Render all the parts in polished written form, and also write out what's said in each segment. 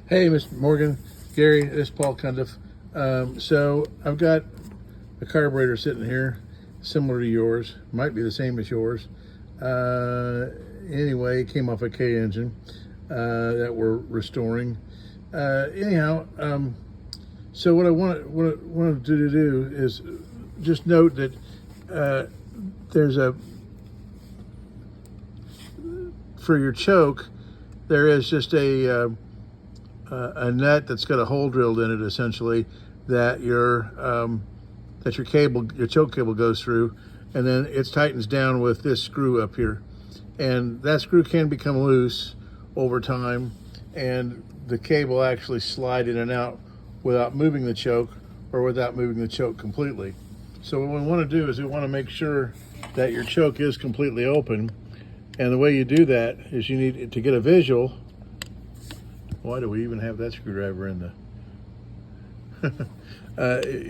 Hey, Mr. Morgan, Gary, this is Paul Cundiff. So I've got a carburetor sitting here, similar to yours, might be the same as yours. Anyway, it came off a K engine that we're restoring. So what I wanted to do is just note that there's for your choke, there is just a nut that's got a hole drilled in it, essentially, that your choke cable goes through, and then it tightens down with this screw up here, and that screw can become loose over time, and the cable actually slide in and out without moving the choke or without moving the choke completely. So what we want to do is we want to make sure that your choke is completely open, and the way you do that is you need to get a visual. Why do we even have that screwdriver in the...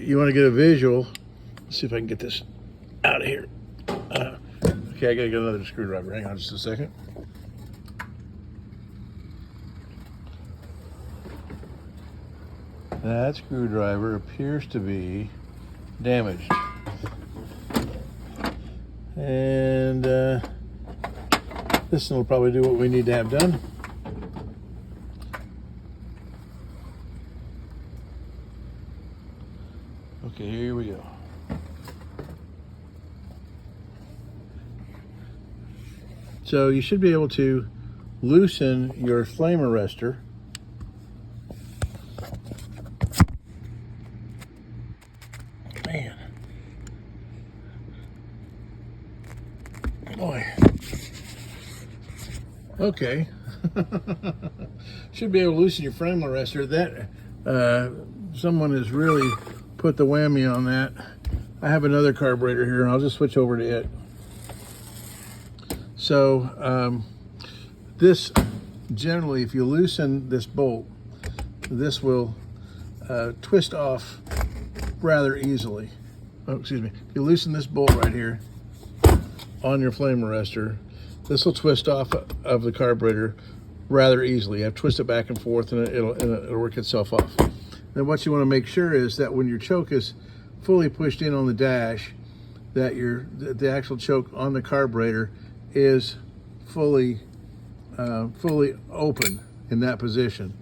you want to get a visual. Let's see if I can get this out of here. Okay, I gotta get another screwdriver. Hang on just a second. That screwdriver appears to be damaged. And this will probably do what we need to have done. Okay, here we go. So you should be able to loosen your flame arrestor. Man. Boy. Okay. Should be able to loosen your flame arrestor. That someone has really put the whammy on that. I have another carburetor here, and I'll just switch over to it. So this, generally, if you loosen this bolt, this will twist off rather easily. Oh, excuse me. If you loosen this bolt right here on your flame arrestor, this will twist off of the carburetor rather easily. You have to twist it back and forth, and it'll work itself off. Then what you want to make sure is that when your choke is fully pushed in on the dash, that the actual choke on the carburetor is fully open in that position.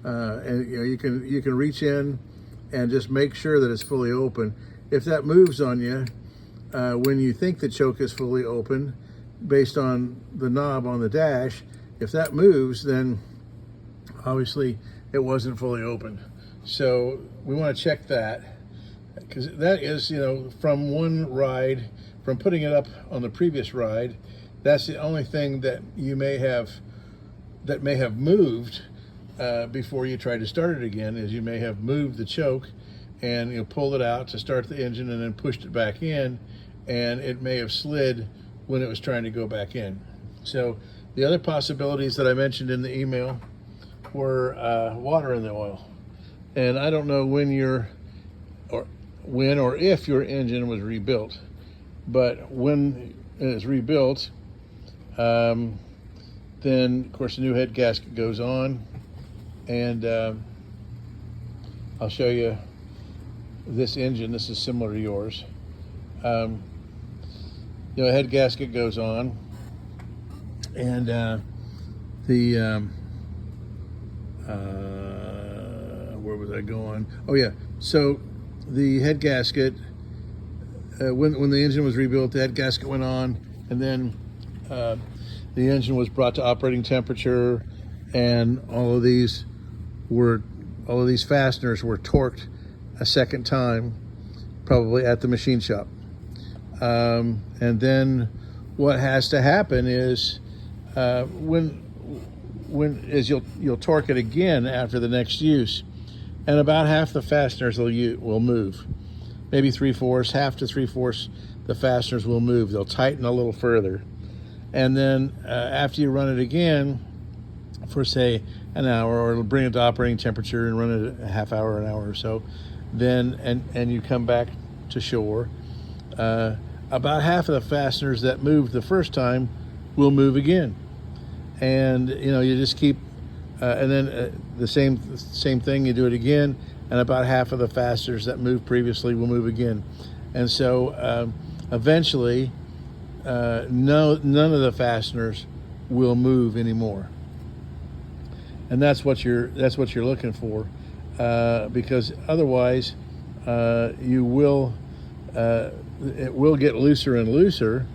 And you can reach in and just make sure that it's fully open. If that moves on you when you think the choke is fully open, based on the knob on the dash, if that moves, then obviously it wasn't fully open. So we want to check that, because that is, from one ride, from putting it up on the previous ride, that's the only thing that may have moved before you try to start it again, is you may have moved the choke and pulled it out to start the engine and then pushed it back in, and it may have slid when it was trying to go back in. So the other possibilities that I mentioned in the email were water in the oil. And I don't know when or if your engine was rebuilt, but when it's rebuilt, then of course the new head gasket goes on, and I'll show you this engine. This is similar to yours. Head gasket goes on, and where was I going? Oh yeah, so the head gasket, when the engine was rebuilt, the head gasket went on, and then the engine was brought to operating temperature, and all of these fasteners were torqued a second time, probably at the machine shop. And then what has to happen is you'll torque it again after the next use, and about half the fasteners will move. Maybe 3/4, half to 3/4 the fasteners will move. They'll tighten a little further. And then after you run it again for, say, an hour, or bring it to operating temperature and run it a half hour, an hour or so, then and you come back to shore, about half of the fasteners that moved the first time will move again. And you just keep and then the same thing, you do it again, and about half of the fasteners that moved previously will move again. And so eventually none of the fasteners will move anymore. And that's what you're looking for, because otherwise it will get looser and looser,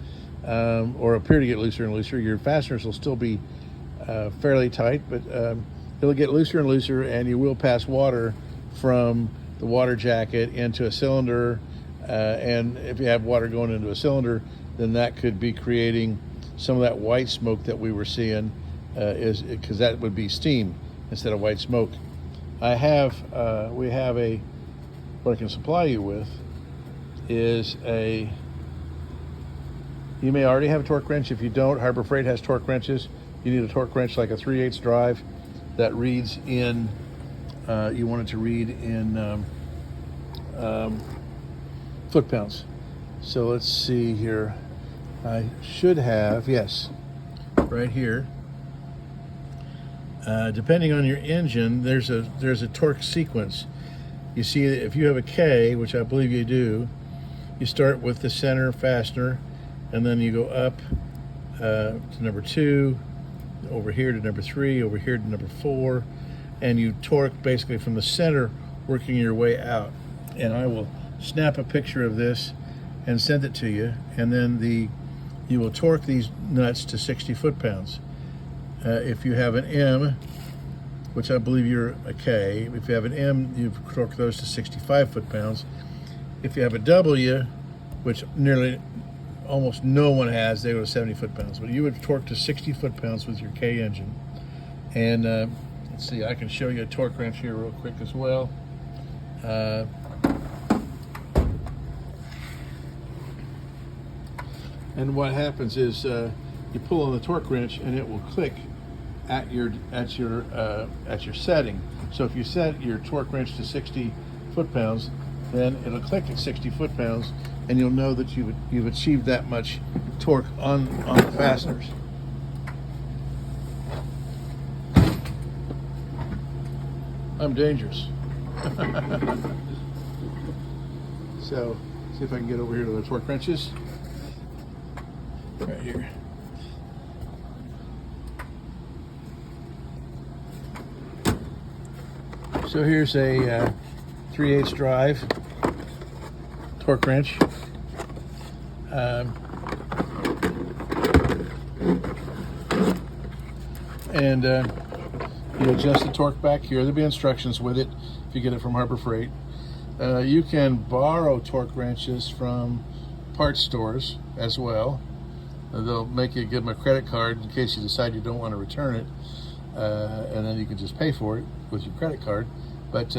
or appear to get looser and looser. Your fasteners will still be fairly tight, but it'll get looser and looser, and you will pass water from the water jacket into a cylinder, and if you have water going into a cylinder, then that could be creating some of that white smoke that we were seeing, is because that would be steam instead of white smoke. We have what I can supply you with is you may already have a torque wrench. If you don't, Harbor Freight has torque wrenches. You need a torque wrench like a 3/8 drive that reads in, you want it to read in foot-pounds. So let's see here. I should have, yes, right here. Depending on your engine, there's a torque sequence. You see, if you have a K, which I believe you do, you start with the center fastener, and then you go up to number 2, over here to number 3, over here to number 4, and you torque basically from the center, working your way out. And I will snap a picture of this and send it to you, and then you will torque these nuts to 60 foot-pounds. If you have an M, which I believe you're a K, if you have an M, you torque those to 65 foot-pounds. If you have a W, which almost no one has, they go to 70 foot-pounds. But you would torque to 60 foot-pounds with your K engine. And let's see, I can show you a torque wrench here real quick as well. And what happens is you pull on the torque wrench and it will click at your setting. So if you set your torque wrench to 60 foot-pounds, then it'll click at 60 foot-pounds, and you'll know that you've achieved that much torque on the fasteners. I'm dangerous. So, see if I can get over here to the torque wrenches. Right here. So here's a 3/8 drive torque wrench. And you adjust the torque back here. There'll be instructions with it if you get it from Harbor Freight. You can borrow torque wrenches from parts stores as well. They'll make you give them a credit card in case you decide you don't want to return it, and then you can just pay for it with your credit card. But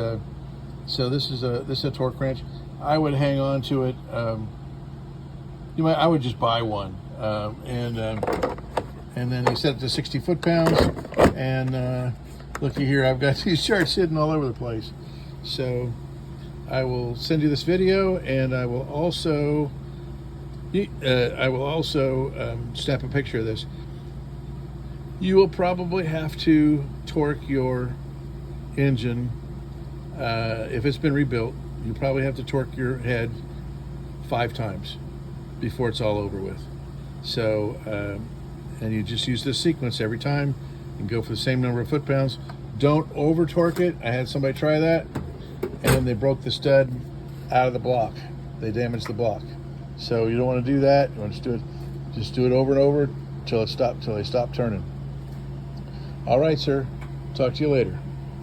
so this is a torque wrench. I would hang on to it. I would just buy one, and then you set it to 60 foot-pounds. And looky here, I've got these charts hidden all over the place. So I will send you this video, and I will also snap a picture of this. You will probably have to torque your engine if it's been rebuilt. You probably have to torque your head 5 times before it's all over with. So, and you just use this sequence every time and go for the same number of foot-pounds. Don't over torque it. I had somebody try that, and they broke the stud out of the block. They damaged the block. So you don't want to do that. You want to just do it over and over till they stop turning. All right, sir. Talk to you later.